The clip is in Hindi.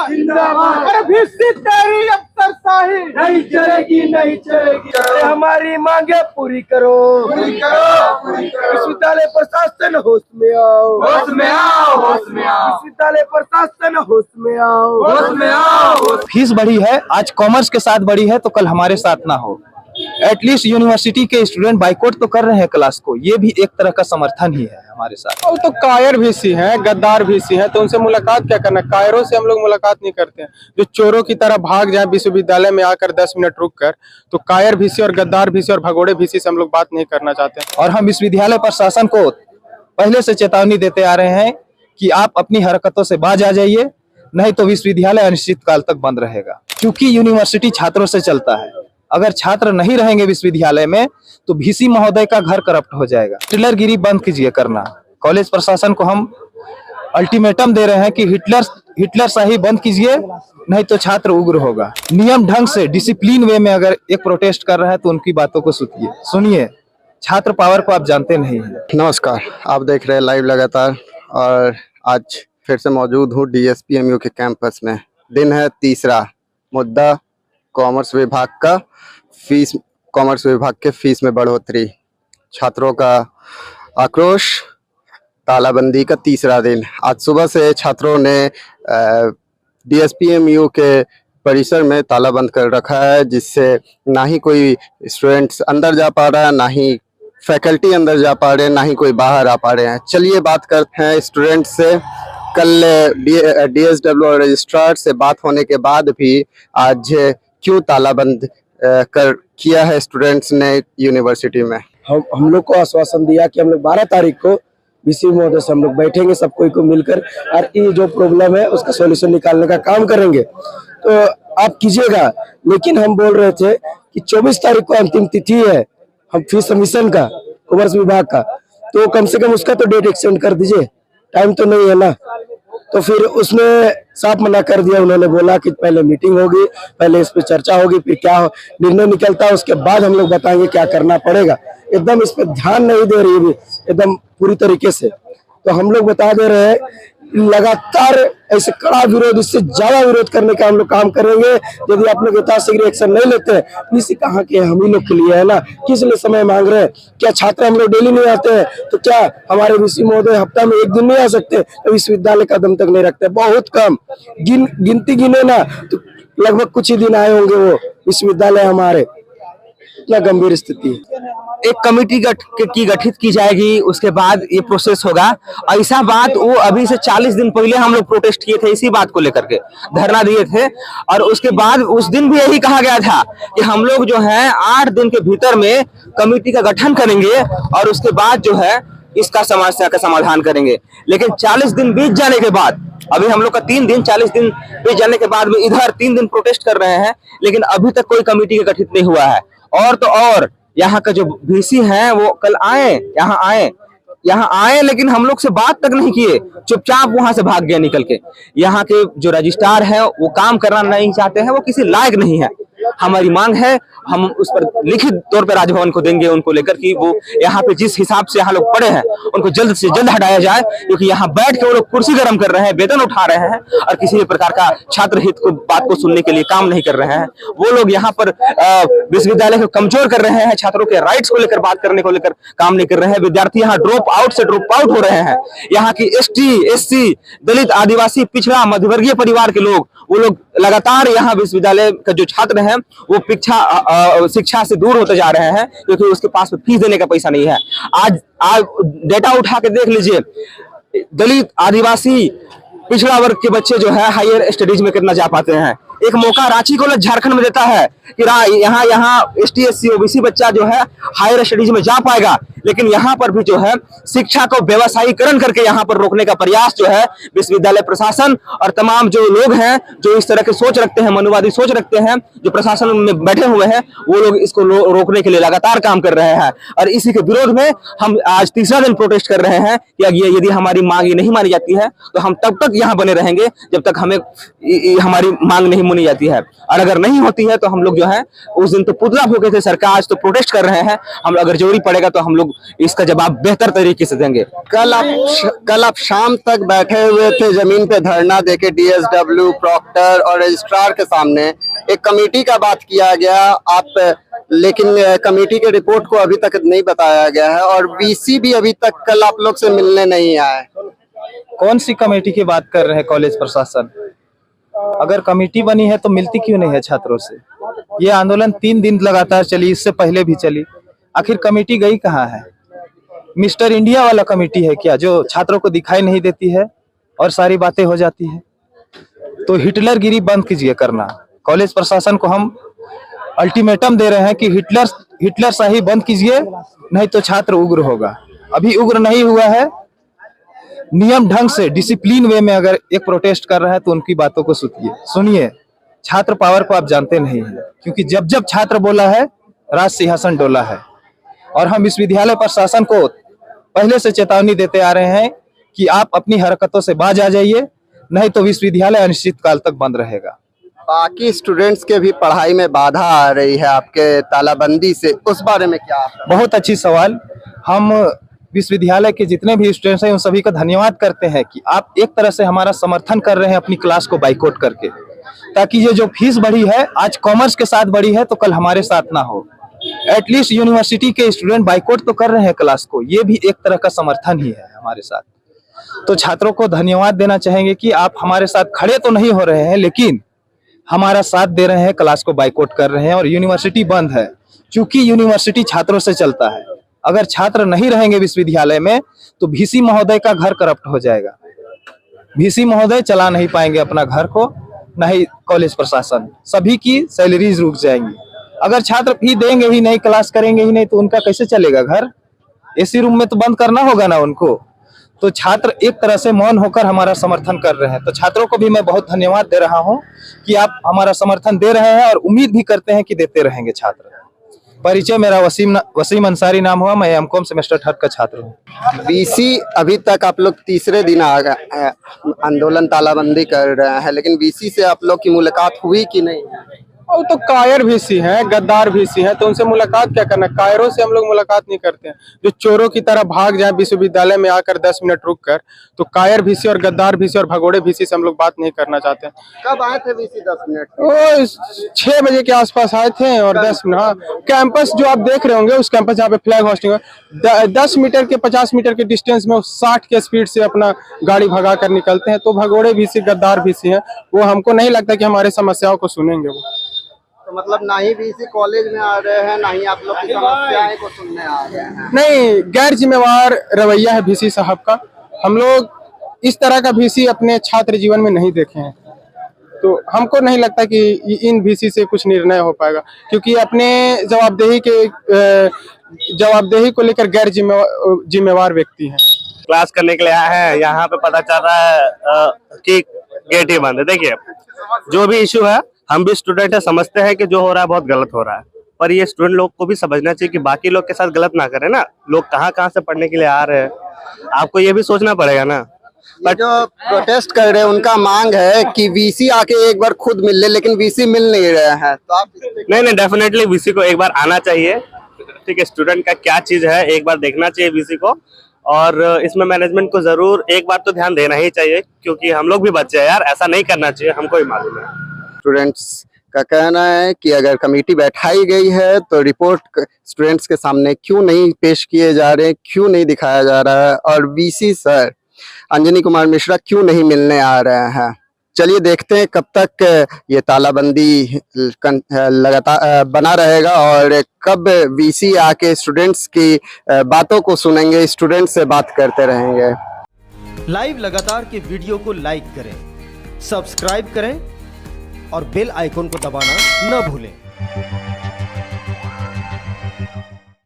जिंदाबाद। अरे वीसी तेरी अफसरशाही नहीं चलेगी, नहीं चलेगी। हमारी मांगे पूरी करो, पूरी करो। विश्वविद्यालय प्रशासन होश में आओ, होश में आओ, होश में आओ। विश्वविद्यालय प्रशासन होश में आओ, होश में आओ। फीस बढ़ी है, आज कॉमर्स के साथ बढ़ी है तो कल हमारे साथ ना हो। एटलीस्ट यूनिवर्सिटी के स्टूडेंट बाइकआउट तो कर रहे हैं क्लास को, ये भी एक तरह का समर्थन ही है हमारे साथ। वो तो कायर वीसी हैं, गद्दार वीसी हैं, तो उनसे मुलाकात क्या करना। कायरों से हम लोग मुलाकात नहीं करते हैं। जो चोरों की तरह भाग जाए विश्वविद्यालय में आकर 10 मिनट रुक कर, तो कायर वीसी और गद्दार वीसी और भगोड़े वीसी से हम लोग बात नहीं करना चाहते हैं। और हम विश्वविद्यालय प्रशासन को पहले से चेतावनी देते आ रहे हैं कि आप अपनी हरकतों से बाज आ जाइए, नहीं तो विश्वविद्यालय अनिश्चित काल तक बंद रहेगा। क्योंकि यूनिवर्सिटी छात्रों से चलता है, अगर छात्र नहीं रहेंगे विश्वविद्यालय में तो वीसी महोदय का घर करप्ट हो जाएगा। हिटलरगिरी बंद कीजिए करना। कॉलेज प्रशासन को हम अल्टीमेटम दे रहे हैं कि हिटलर शाही बंद कीजिए, नहीं तो छात्र उग्र होगा। नियम ढंग से डिसिप्लिन वे में अगर एक प्रोटेस्ट कर रहा है तो उनकी बातों को सुनिए। छात्र पावर को आप जानते नहीं हैं। नमस्कार, आप देख रहे हैं लाइव लगातार और आज फिर से मौजूद हूँ DSPMU के कैंपस में। दिन है तीसरा। मुद्दा कॉमर्स विभाग का फीस, कॉमर्स विभाग के फीस में बढ़ोतरी, छात्रों का आक्रोश, तालाबंदी का तीसरा दिन। आज सुबह से छात्रों ने DSPMU के परिसर में ताला बंद कर रखा है, जिससे ना ही कोई स्टूडेंट्स अंदर जा पा रहा है, ना ही फैकल्टी अंदर जा पा रहे हैं, ना ही कोई बाहर आ पा रहे हैं। चलिए बात करते हैं स्टूडेंट्स से। कल DSW और रजिस्ट्रार से बात होने के बाद भी आज क्यों तालाबंद किया है स्टूडेंट्स ने यूनिवर्सिटी में। हम लोग को आश्वासन दिया कि हम लोग 12 तारीख को वीसी महोदय से हम लोग बैठेंगे, सब कोई को मिलकर, और ये जो प्रॉब्लम है उसका सॉल्यूशन निकालने का काम करेंगे। तो आप कीजिएगा। लेकिन हम बोल रहे थे कि 24 तारीख को अंतिम तिथि है हम फीस सबमिशन का, कॉमर्स विभाग का, तो कम से कम उसका तो डेट एक्सटेंड कर दीजिए, टाइम तो नहीं है ना। तो फिर उसमें साफ मना कर दिया। उन्होंने बोला कि पहले मीटिंग होगी, पहले इस पे चर्चा होगी, फिर क्या निर्णय निकलता है उसके बाद हम लोग बताएंगे क्या करना पड़ेगा। एकदम इस पे ध्यान नहीं दे रही है एकदम पूरी तरीके से। तो हम लोग बता दे रहे हैं लगातार ऐसे कड़ा विरोध, इससे ज्यादा विरोध करने का हम लोग काम करेंगे यदि आप लोग यथाशीघ्र एक्शन नहीं लेते हैं। पीसी कहाँ के हम ही लोग के लिए है ना, किस लिए समय मांग रहे हैं? क्या छात्र हम लोग डेली नहीं आते हैं? तो क्या हमारे वीसी महोदय हफ्ता में एक दिन नहीं आ सकते? तो विश्वविद्यालय का दम तक नहीं रखते, बहुत कम गिनती गिने ना तो लगभग कुछ ही दिन आए होंगे वो विश्वविद्यालय हमारे। इतना गंभीर स्थिति है। एक कमेटी की गठित की जाएगी, उसके बाद ये प्रोसेस होगा। ऐसा बात वो अभी से 40 दिन पहले हम लोग प्रोटेस्ट किए थे, इसी बात को लेकर के धरना दिए थे। और उसके बाद उस दिन भी यही कहा गया था कि हम लोग जो है 8 दिन के भीतर में कमेटी का गठन करेंगे और उसके बाद जो है इसका समस्या का समाधान करेंगे। लेकिन 40 दिन बीत जाने के बाद, अभी हम लोग का 3 दिन, 40 दिन बीत जाने के बाद में इधर 3 दिन प्रोटेस्ट कर रहे हैं, लेकिन अभी तक कोई कमेटी का गठित नहीं हुआ है। और तो और यहाँ का जो वीसी हैं वो कल यहाँ आए लेकिन हम लोग से बात तक नहीं किए, चुपचाप वहां से भाग गए निकल के। यहाँ के जो रजिस्ट्रार हैं वो काम करना नहीं चाहते हैं, वो किसी लायक नहीं है। हमारी मांग है, हम उस पर लिखित तौर पर राजभवन को देंगे उनको लेकर कि वो यहाँ पे जिस हिसाब से यहाँ लोग पड़े हैं उनको जल्द से जल्द हटाया जाए, क्योंकि यहाँ बैठ के वो लोग कुर्सी गर्म कर रहे हैं, वेतन उठा रहे हैं और किसी भी प्रकार का छात्र हित को बात को सुनने के लिए काम नहीं कर रहे हैं। वो लोग यहाँ पर विश्वविद्यालय को कमजोर कर रहे हैं, छात्रों के राइट्स को लेकर बात करने को लेकर काम नहीं कर रहे हैं। विद्यार्थी यहाँ ड्रॉप आउट हो रहे हैं। यहाँ की ST, SC, दलित, आदिवासी, पिछड़ा, मध्यवर्गीय परिवार के लोग, वो लोग लगातार यहाँ विश्वविद्यालय का जो छात्र हैं वो शिक्षा से दूर होते जा रहे हैं, क्योंकि उसके पास फीस देने का पैसा नहीं है। आज डेटा उठा के देख लीजिए, दलित, आदिवासी, पिछड़ा वर्ग के बच्चे जो है हायर स्टडीज में कितना जा पाते हैं। एक मौका रांची कॉलेज झारखंड में देता है कि यहाँ ST, SC, OBC बच्चा जो है हायर स्टडीज में जा पाएगा, लेकिन यहाँ पर भी जो है शिक्षा को व्यवसायीकरण करके यहाँ पर रोकने का प्रयास जो है विश्वविद्यालय प्रशासन और तमाम जो लोग हैं जो इस तरह के सोच रखते हैं, मनुवादी सोच रखते हैं, जो प्रशासन में बैठे हुए हैं, वो लोग इसको रोकने के लिए लगातार काम कर रहे हैं। और इसी के विरोध में हम आज तीसरा दिन प्रोटेस्ट कर रहे हैं कि यदि हमारी मांग नहीं मानी जाती है तो हम तब तक यहाँ बने रहेंगे जब तक हमें हमारी मांग नहीं सेरेमनी जाती है, और अगर नहीं होती है तो हम लोग जो है उस दिन तो पुतला फूके थे सर का, आज तो प्रोटेस्ट कर रहे हैं हम। अगर जरूरी पड़ेगा तो हम लोग इसका जवाब बेहतर तरीके से देंगे। कल आप शाम तक बैठे हुए थे जमीन पे धरना देके DSW, प्रॉक्टर और रजिस्ट्रार के सामने। एक कमेटी का बात किया गया लेकिन कमेटी के रिपोर्ट को अभी तक नहीं बताया गया है, और VC भी अभी तक कल आप लोग से मिलने नहीं आए। कौन सी कमेटी की बात कर रहे हैं कॉलेज प्रशासन? अगर कमेटी बनी है तो मिलती क्यों नहीं है छात्रों से? ये आंदोलन 3 दिन लगातार चली, इससे पहले भी चली, आखिर कमेटी गई कहाँ है? मिस्टर इंडिया वाला कमेटी है क्या, जो छात्रों को दिखाई नहीं देती है और सारी बातें हो जाती है? तो हिटलरगिरी बंद कीजिए करना। कॉलेज प्रशासन को हम अल्टीमेटम दे रहे हैं कि हिटलर शाही बंद कीजिए, नहीं तो छात्र उग्र होगा। अभी उग्र नहीं हुआ है, नियम ढंग से डिसिप्लिन वे में अगर एक प्रोटेस्ट कर रहा है तो उनकी बातों को सुनिए। छात्र पावर को आप जानते नहीं हैं, क्योंकि जब जब छात्र बोला है राज सिंहासन डोला है। और हम विश्वविद्यालय प्रशासन को पहले से चेतावनी देते आ रहे हैं कि आप अपनी हरकतों से बाज आ जाइए, नहीं तो विश्वविद्यालय अनिश्चित काल तक बंद रहेगा। बाकी स्टूडेंट्स के भी पढ़ाई में बाधा आ रही है आपके तालाबंदी से, उस बारे में क्या? बहुत अच्छी सवाल। हम विश्वविद्यालय के जितने भी स्टूडेंट्स हैं उन सभी का धन्यवाद करते हैं कि आप एक तरह से हमारा समर्थन कर रहे हैं अपनी क्लास को बाइकआउट करके, ताकि ये जो फीस बढ़ी है आज कॉमर्स के साथ बढ़ी है तो कल हमारे साथ ना हो। एटलीस्ट यूनिवर्सिटी के स्टूडेंट बाइकआउट तो कर रहे हैं क्लास को, ये भी एक तरह का समर्थन ही है हमारे साथ। तो छात्रों को धन्यवाद देना चाहेंगे कि आप हमारे साथ खड़े तो नहीं हो रहे हैं, लेकिन हमारा साथ दे रहे हैं, क्लास को बाइकआउट कर रहे हैं। और यूनिवर्सिटी बंद है, क्योंकि यूनिवर्सिटी छात्रों से चलता है। अगर छात्र नहीं रहेंगे विश्वविद्यालय में तो VC महोदय का घर करप्ट हो जाएगा। VC महोदय चला नहीं पाएंगे अपना घर को, नहीं कॉलेज प्रशासन, सभी की सैलरीज रुक जाएंगी। अगर छात्र फी देंगे ही नहीं, क्लास करेंगे ही नहीं, तो उनका कैसे चलेगा घर? AC रूम में तो बंद करना होगा ना उनको। तो छात्र एक तरह से मौन होकर हमारा समर्थन कर रहे हैं। तो छात्रों को भी मैं बहुत धन्यवाद दे रहा हूं कि आप हमारा समर्थन दे रहे हैं, और उम्मीद भी करते हैं कि देते रहेंगे छात्र। परिचय मेरा वसीम अंसारी नाम हुआ, मैं MCOM सेमेस्टर 3 का छात्र हूँ। VC अभी तक आप लोग तीसरे दिन आ गए आंदोलन तालाबंदी कर रहे हैं, लेकिन VC से आप लोग की मुलाकात हुई कि नहीं? और तो कायर VC हैं, गद्दार VC हैं, तो उनसे मुलाकात क्या करना? कायरों से हम लोग मुलाकात नहीं करते हैं। जो चोरों की तरह भाग जाए विश्वविद्यालय में आकर 10 मिनट रुक कर, तो कायर VC और गद्दार VC और भगोड़े VC से हम लोग बात नहीं करना चाहते हैं। कब आए थे VC? 10 मिनट? वो 6 बजे के आसपास आए थे, और 10 मिनट। हाँ, कैंपस जो आप देख रहे होंगे, उस कैंपस जहाँ पे फ्लैग होस्टिंग है, 10 मीटर के 50 मीटर के डिस्टेंस में 60 के स्पीड से अपना गाड़ी भगा कर निकलते हैं। तो भगोड़े VC, गद्दार VC हैं, वो हमको नहीं लगता कि हमारे समस्याओं को सुनेंगे। वो तो मतलब ना ही VC कॉलेज में आ रहे हैं, ना ही आप लोग की समस्याएं को सुनने आ रहे हैं। नहीं, गैर जिम्मेवार रवैया है VC साहब का। हम लोग इस तरह का VC अपने छात्र जीवन में नहीं देखे हैं, तो हमको नहीं लगता कि इन VC से कुछ निर्णय हो पाएगा, क्योंकि अपने जवाबदेही को लेकर गैर जिम्मेवार व्यक्ति हैं। क्लास करने के लिए आया है, यहाँ पे पता चल रहा है कि गेट ही बंद है। देखिए, जो भी इशू है, हम भी स्टूडेंट है, समझते हैं कि जो हो रहा है बहुत गलत हो रहा है, पर ये स्टूडेंट लोग को भी समझना चाहिए कि बाकी लोग के साथ गलत ना करें ना। लोग कहाँ से पढ़ने के लिए आ रहे हैं, आपको ये भी सोचना पड़ेगा ना। पर जो प्रोटेस्ट कर रहे हैं उनका मांग है कि VC आके एक बार खुद मिल ले, लेकिन VC मिल नहीं रहे हैं। तो आप नहीं, डेफिनेटली VC को एक बार आना चाहिए। ठीक है, स्टूडेंट का क्या चीज है एक बार देखना चाहिए VC को, और इसमें मैनेजमेंट को जरूर एक बार तो ध्यान देना ही चाहिए, क्योंकि हम लोग भी बच्चे हैं यार, ऐसा नहीं करना चाहिए, हमको ही मालूम है। स्टूडेंट्स का कहना है कि अगर कमेटी बैठाई गई है तो रिपोर्ट स्टूडेंट्स के सामने क्यों नहीं पेश किए जा रहे, क्यों नहीं दिखाया जा रहा है, और VC सर अंजनी कुमार मिश्रा क्यों नहीं मिलने आ रहे हैं। चलिए देखते हैं कब तक ये तालाबंदी लगातार बना रहेगा, और कब VC आके स्टूडेंट्स की बातों को सुनेंगे, स्टूडेंट्स से बात करते रहेंगे। लाइव लगातार के वीडियो को लाइक करें, सब्सक्राइब करें और बेल आइकॉन को दबाना न भूलें।